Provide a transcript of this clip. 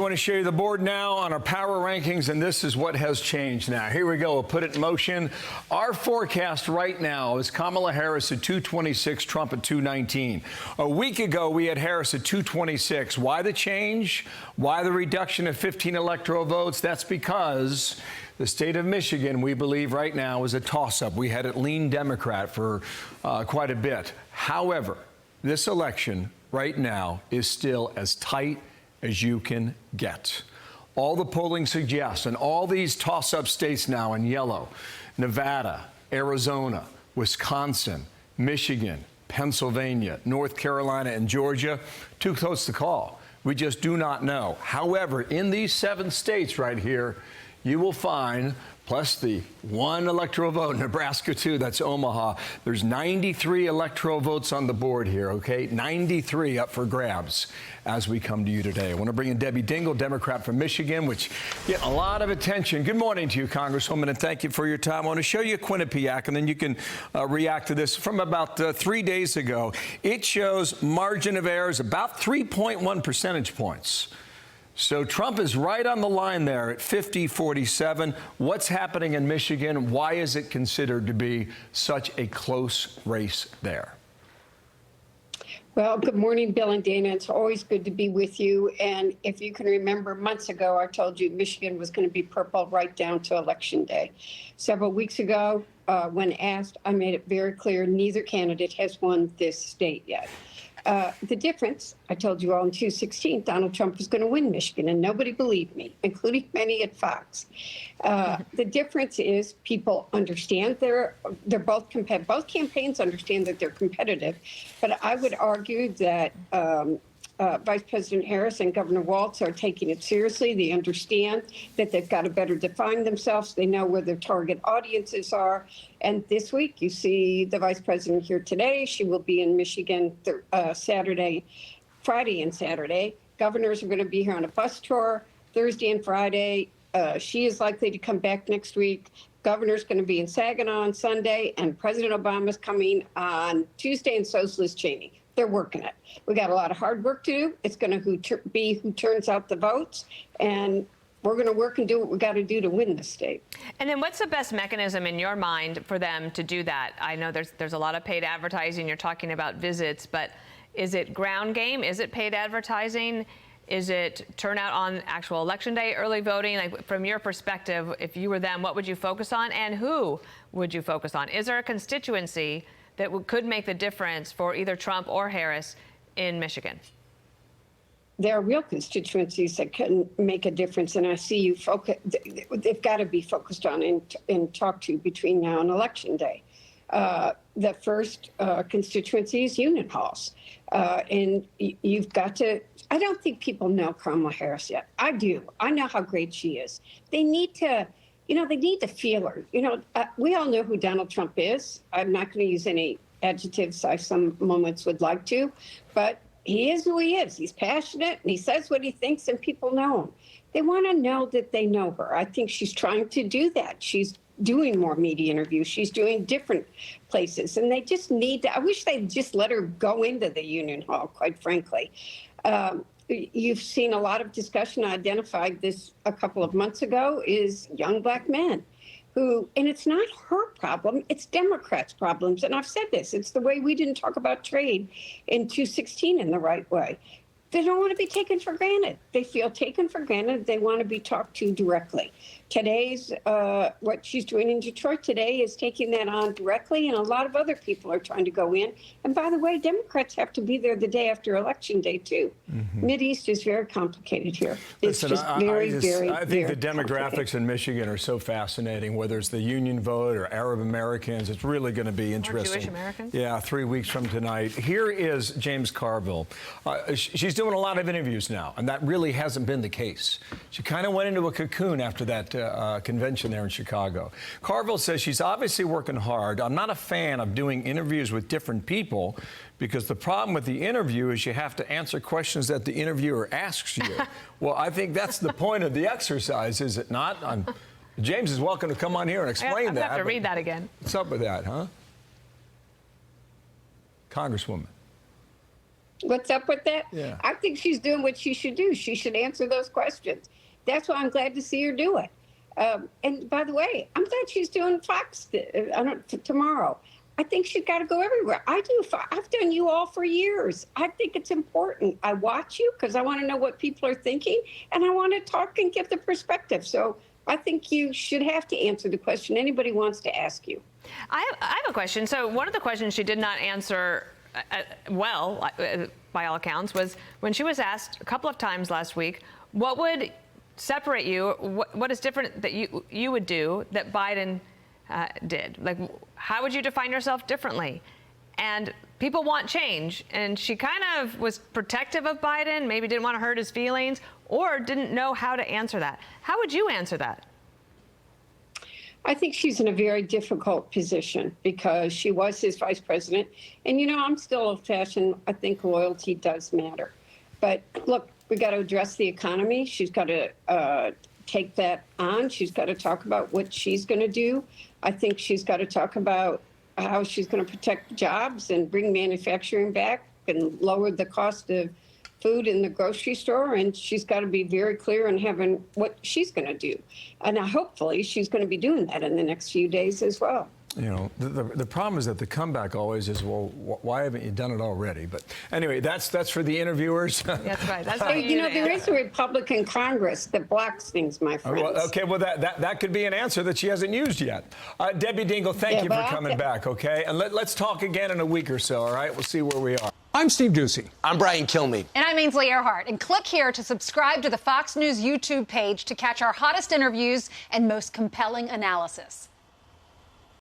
want to show you the board now on our power rankings, and this is what has changed now. Here we go. We'll put it in motion. Our forecast right now is Kamala Harris at 226, Trump at 219. A week ago, we had Harris at 226. Why the change? Why the reduction of 15 electoral votes? That's because the state of Michigan, we believe right now, is a toss-up. We had it lean Democrat for quite a bit. However, this election right now is still as tight as you can get. All the polling suggests, and all these toss-up states now in yellow, Nevada, Arizona, Wisconsin, Michigan, Pennsylvania, North Carolina, and Georgia, too close to call. We just do not know. However, in these 7 states right here, you will find, plus the 1 electoral vote, Nebraska 2, that's Omaha. There's 93 electoral votes on the board here, okay? 93 up for grabs as we come to you today. I want to bring in Debbie Dingell, Democrat from Michigan, which get a lot of attention. Good morning to you, Congresswoman, and thank you for your time. I want to show you Quinnipiac, and then you can react to this from about 3 days ago. It shows margin of error is about 3.1 percentage points. So Trump is right on the line there at 50-47. What's happening in Michigan? Why is it considered to be such a close race there? Well, good morning, Bill and Dana. It's always good to be with you. And if you can remember, months ago, I told you Michigan was going to be purple right down to Election Day. Several weeks ago, when asked, I made it very clear neither candidate has won this state yet. The difference, I told you all in 2016, Donald Trump was going to win Michigan, and nobody believed me, including many at Fox. The difference is people understand they're both competitive. Both campaigns understand that they're competitive, but I would argue that Vice President Harris and Governor Walz are taking it seriously. They understand that they've got to better define themselves. They know where their target audiences are. And this week, you see the Vice President here today. She will be in Michigan Friday and Saturday. Governors are going to be here on a bus tour Thursday and Friday. She is likely to come back next week. Governor's going to be in Saginaw on Sunday, and President Obama's coming on Tuesday, and so is Liz Cheney. They're working it. We got a lot of hard work to do. It's going to be who turns out the votes, and we're going to work and do what we got to do to win the state. And then what's the best mechanism in your mind for them to do that? I know there's a lot of paid advertising. You're talking about visits, but is it ground game? Is it paid advertising? Is it turnout on actual election day, early voting? Like, from your perspective, if you were them, what would you focus on, and who would you focus on? Is there a constituency that could make the difference for either Trump or Harris in Michigan? There are real constituencies that can make a difference, and I see you focus. They've got to be focused on and talked to between now and Election Day. The first constituency is union halls, and you've got to. I don't think people know Kamala Harris yet. I do. I know how great she is. They need to. They need to feel her. We all know who Donald Trump is. I'm not going to use any adjectives I some moments would like to, but he is who he is. He's passionate, and he says what he thinks, and people know him. They want to know that they know her. I think she's trying to do that. She's doing more media interviews. She's doing different places, and they just need to. I wish they'd just let her go into the Union Hall, quite frankly. You've seen a lot of discussion. I identified this a couple of months ago, is young black men who, and it's not her problem, it's Democrats' problems. And I've said this, it's the way we didn't talk about trade in 2016 in the right way. They don't want to be taken for granted. They feel taken for granted. They want to be talked to directly. Today's, what she's doing in Detroit today is taking that on directly, and a lot of other people are trying to go in. And by the way, Democrats have to be there the day after Election Day, too. Mm-hmm. Mideast is very complicated here. It's Listen, just very, I think the demographics in Michigan are so fascinating, whether it's the union vote or Arab Americans. It's really going to be interesting. Or Jewish Americans? Yeah, 3 weeks from tonight. Here is James Carville. She's doing a lot of interviews now, and that really hasn't been the case. She kind of went into a cocoon after that convention there in Chicago. Carville says she's obviously working hard. I'm not a fan of doing interviews with different people because the problem with the interview is you have to answer questions that the interviewer asks you. Well, I think that's the point of the exercise, is it not? James is welcome to come on here and explain that. I have to read that again. What's up with that, huh? Congresswoman. What's up with that? Yeah. I think she's doing what she should do. She should answer those questions. That's why I'm glad to see her do it. And by the way, I'm glad she's doing Fox tomorrow. I think she's got to go everywhere. I've done you all for years. I think it's important. I watch you because I want to know what people are thinking, and I want to talk and give the perspective. So I think you should have to answer the question anybody wants to ask you. I have a question. So one of the questions she did not answer well, by all accounts, was when she was asked a couple of times last week, what would separate you? What is different that you would do that Biden did? Like, how would you define yourself differently? And people want change. And she kind of was protective of Biden, maybe didn't want to hurt his feelings, or didn't know how to answer that. How would you answer that? I think she's in a very difficult position because she was his vice president. And, I'm still old-fashioned. I think loyalty does matter. But look, we got to address the economy. She's got to take that on. She's got to talk about what she's going to do. I think she's got to talk about how she's going to protect jobs and bring manufacturing back and lower the cost of food in the grocery store. And she's got to be very clear on having what she's going to do. And hopefully she's going to be doing that in the next few days as well. The problem is that the comeback always is, well, why haven't you done it already? But anyway, that's for the interviewers. That's right. That's there is a Republican Congress that blocks things, my friends. Well, okay, well, that could be an answer that she hasn't used yet. Debbie Dingell, thank you for coming back, okay? And let's talk again in a week or so, all right? We'll see where we are. I'm Steve Ducey. I'm Brian Kilmeade. And I'm Ainsley Earhart. And click here to subscribe to the Fox News YouTube page to catch our hottest interviews and most compelling analysis.